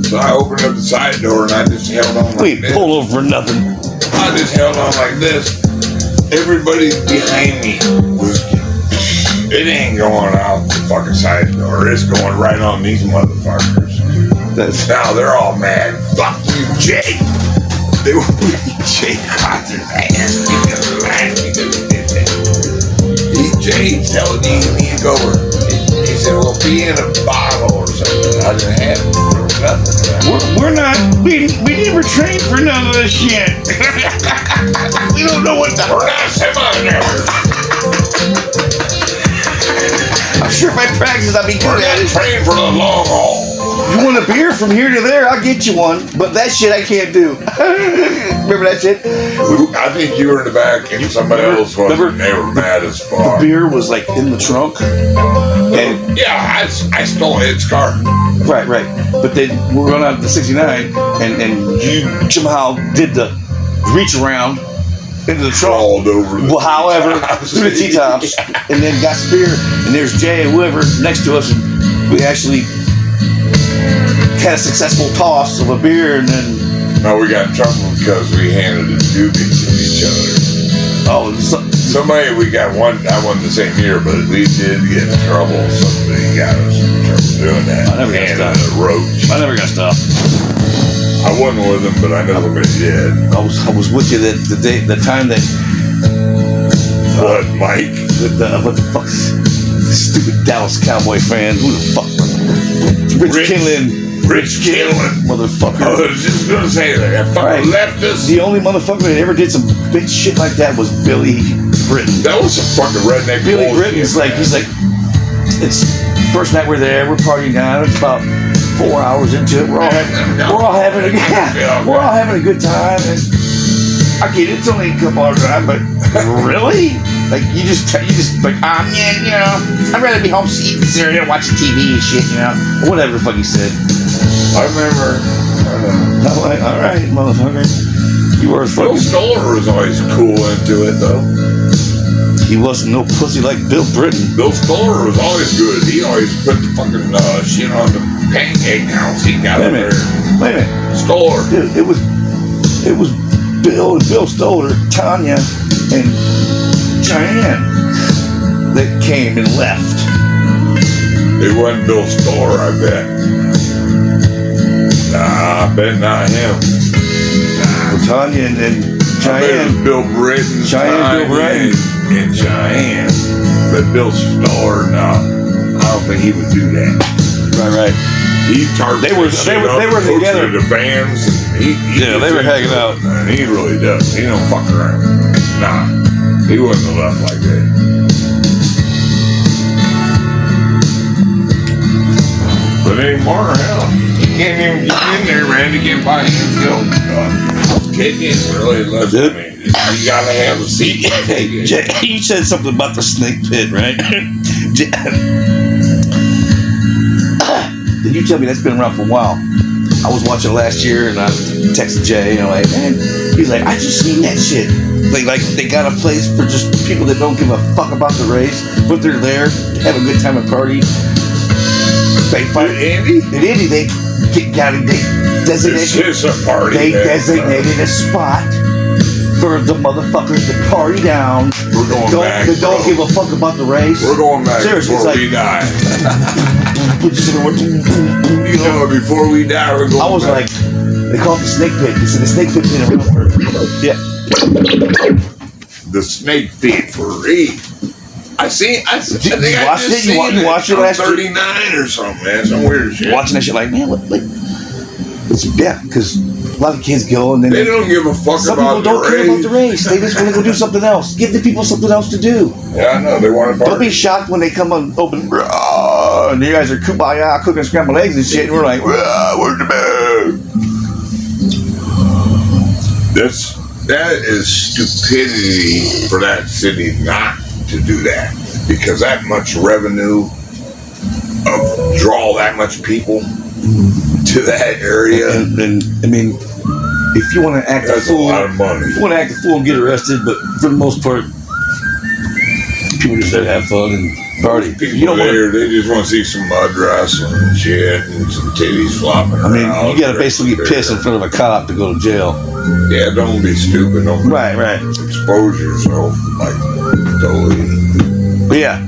So I opened up the side door and I just held on like We this. pulled over for nothing. I just held on like this. Everybody behind me was, it ain't going out the fucking side door. It's going right on these motherfuckers. Now they're all mad. Fuck you, Jay. They were Jay caught their ass because of that. Jay telling you need to go. He said, well, be in a bottle or something. I didn't have it. There was nothing. We're not, we never trained for none of this shit. We don't know what the We're not semi-nervous. I'm sure if I practice, I'll be We're good at not it. trained for the long haul. You want a beer from here to there? I'll get you one. But that shit I can't do. Remember that shit? I think you were in the back and somebody else was. Remember, and they were mad as fuck. The beer was like in the trunk. And yeah, I stole Ed's car. right. But then we're going out to 69 and you somehow did the reach around into the trunk. Crawled over the Well, however, T-tops. through the T-tops, and then got some beer, and there's Jay and whoever next to us, and we actually had a successful toss of a beer, and then No, we got in trouble because we handed a doobie to each other. Somebody, we got one, I wasn't the same year, but we did get in trouble. Somebody got us in trouble doing that. I never got Handed stopped. a roach. I never got stopped. I wasn't with them, but I know somebody did. I was with you the time that What, Mike? what the fuck, stupid Dallas Cowboy fan, who the fuck, Rich Kinlan. Rich Kinlan. Motherfucker. I was just gonna say that fucking leftist. The only motherfucker that ever did some bitch shit like that was Billy Britton. That was some fucking redneck Billy bullshit, Britton's man. he's like, it's first night we're there, we're partying down. It's about 4 hours into it. We're all having a good time. And I get it, it's only a couple hours drive, but really, like you just like yeah, you know, I'd rather be home eating cereal, watching TV and shit, you know, whatever the fuck he said. I remember. I'm like, all right, motherfucker, you were Bill fucking. Stoller was always cool into it, though. He wasn't no pussy like Bill Britton. Bill Stoller was always good. He always put the fucking shit on the pancake house. He got Wait a it minute. there. Wait a minute. Stoller. Dude, it was Bill Stoller, Tanya, and Cheyenne that came and left. It wasn't Bill Stoller, I bet. Nah, I bet not him. Well, Tanya and I bet it Cheyenne. was Bill Britton, Cheyenne, Bill Britton. and Cheyenne. But Bill Stoller, no. I don't think he would do that. Right. He targets They were together. The fans. And he They were hanging out. And he really does. He don't fuck around. Nah, he wasn't left like that. But anymore, hell, you can't even get in there, man. You can't buy him. Kidney really left. I mean, you gotta have a seat. Hey, Jay, you said something about the snake pit, right? Did you tell me that's been around for a while? I was watching last year and I texted Jay and I'm like, man, he's like, I just seen that shit. Like they got a place for just people that don't give a fuck about the race, but they're there to have a good time and party. They fight Andy? In Indy, they designated It's a party. They designated a spot for the motherfuckers to party down. We're going back. That don't give a fuck about the race. We're going back Seriously, before it's we die. You You know, before we die, we're going I was back. like, they call it the snake pit. They said the snake pit's been around for, yeah. The snake pit for Reed. I think I You just watched it? seen You watched it on last year? 39 or something, man. Some weird shit. Watching that shit like, man, yeah, because a lot of kids go and then They don't give a fuck some about people don't the care race. about the race. They just want to go do something else. Give the people something else to do. Yeah, I know. They want to Don't party. be shocked when they come on open, and you guys are kumbaya cooking scrambled eggs and shit, and we're like, where's the bed? That is stupidity for that city not to do that, because that much revenue draw that much people to that area. And I mean, if you want to act That's a fool, a lot of money. if you want to act a fool and get arrested, but for the most part, people just there to have fun and Party. People You don't want there, they just want to see some mud wrestling and shit and some titties flopping around. I mean, you gotta basically get pissed in front of a cop to go to jail. Yeah, don't be stupid. Don't Right. expose yourself like totally. But yeah.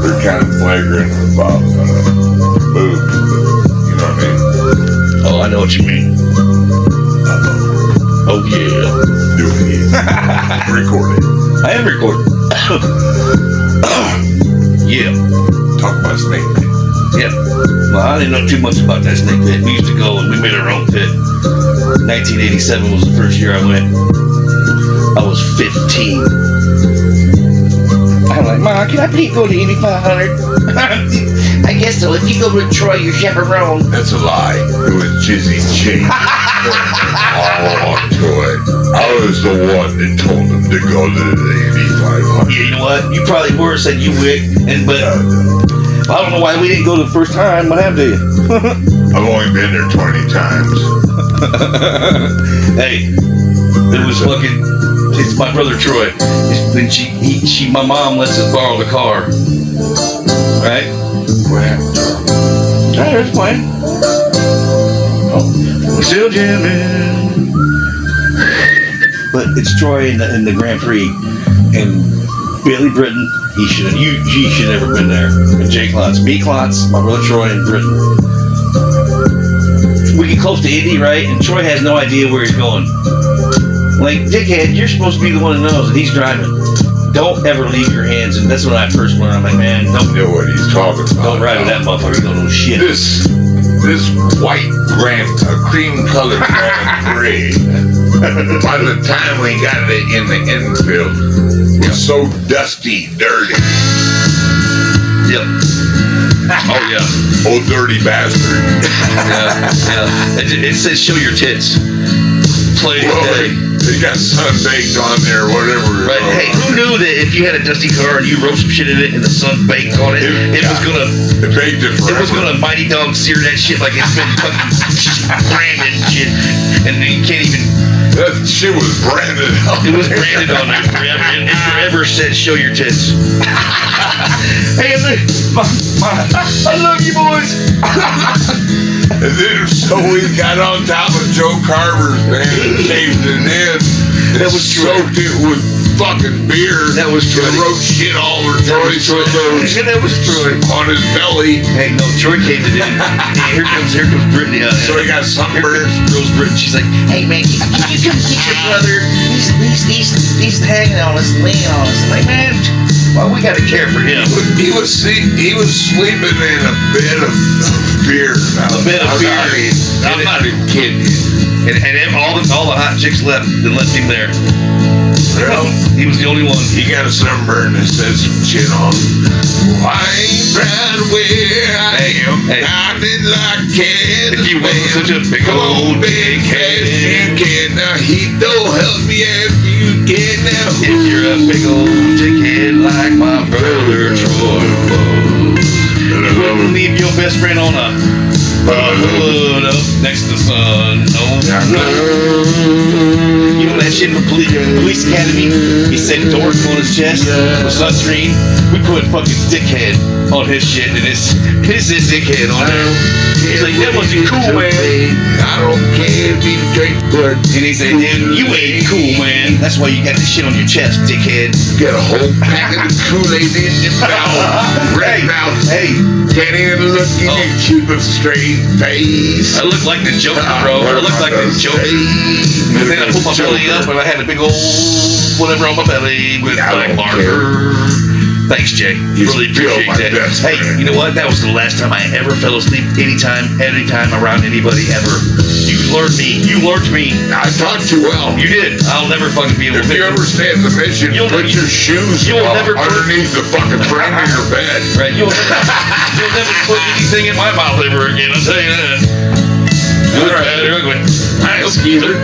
They're kind of flagrant about boobs. You know what I mean? Oh, I know what you mean. Oh yeah. Do it. Record it. I am recording. Yeah. Talk about snake pit. Yeah. Well, I didn't know too much about that snake pit. We used to go and we made our own pit. 1987 was the first year I went. I was 15. I'm like, Mom, can I please go to 8500? I guess so. If you go with Troy, your chaperone. That's a lie. It was Jizzy and all onto it. I was the one that told him to go to the 8500. Yeah, you know what? You probably were said you would, but I don't know why we didn't go the first time. What happened to you? I've only been there 20 times. Hey, it was fucking. It's my brother Troy. Then my mom lets us borrow the car. Right? What happened to him? I was playing. Oh, we're still jamming. But it's Troy in the Grand Prix, and Billy Britton. He should have never been there. And Jay Klotz, B. Klotz, my brother Troy, and Britton. We get close to Indy, right? And Troy has no idea where he's going. Like, dickhead, you're supposed to be the one that knows, and he's driving. Don't ever leave your hands, and that's when I first learned. I'm like, man, don't know what he's talking about. Don't ride with that motherfucker. You don't know shit. This white cream colored Grand Prix. By the time we got it in the infield, it was so dusty, dirty. Yep. Oh yeah. Old dirty bastard. Yeah. It says show your tits. Play today. They got sun baked on there, whatever. Right. Hey, who knew that if you had a dusty car and you wrote some shit in it and the sun baked on it, it baked it forever. It was gonna mighty dog sear that shit like it's been fucking branded and shit, and you can't even. That shit was branded. It was branded on there forever. It forever said show your tits. Hey, I love you boys. And then so we got on top of Joe Carver's van and caved it in. That was true. Soaked it with fucking beer. That was true. And wrote shit all over Troy's That was true. On his belly. Hey, no, Troy caved it in. Hey, here comes Brittany. So he got sunburned. Girls Brittany. She's like, hey man, can you come get your brother? He's hanging on us, leaning on us. I'm like, man, well, we gotta care for him. He was sleeping in a bed of beer. A bed of beer. I'm not even kidding you. And all the hot chicks left and left him there. Well, he was the only one. He got a sunburn that says some shit on him. I ain't proud of where I am. I did like cat. If you wasn't such a big old big head, you can. Now he don't help me if you can. Now if you're a big old dickhead like my brother Troy was, you wouldn't leave your best friend on a hood up next to the sun. No. You know that shit from Police Academy? He said Dork on his chest with sunscreen. We put fucking dickhead on his shit, and it's dickhead on there. He's like, that wasn't cool, man. I don't care if you drink blood. And he said, dude, you ain't cool, man. That's why you got this shit on your chest, dickhead. Got a whole packet of Kool-Aid in your mouth. Red mouth. Hey. Can't even look in your Cuban straight face. I look like the Joker, bro. I look like the Joker. And then I put my belly up and I had a big old whatever on my belly with black marker. Thanks, Jay. Really appreciate that. Hey, you know what? That was the last time I ever fell asleep anytime around anybody ever. You learned me. I taught you well. You did. I'll never fucking be able to. If you ever stay at the mission, put your shoes underneath the fucking frame of your bed. Right. You'll never put anything in my mouth ever again. I'll tell you that. All right. Nice, Skeeter.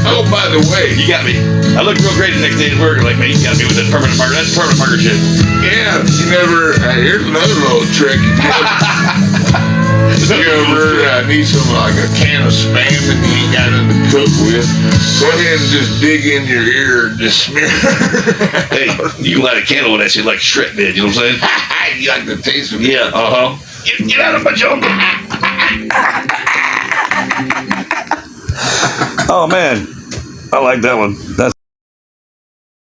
Oh, by the way, you got me. I look real great the next day at work. Like, man, you got me with that permanent marker. That's permanent marker shit. Yeah, you never. Here's another little trick. You ever I need some like a can of Spam and you ain't got nothing to cook with. Go ahead and just dig in your ear and just smear. Hey, you can light a candle with that shit like Shrek did, you know what I'm saying? You like the taste of it? Yeah, Get out of my jungle. Oh man, I like that one. That's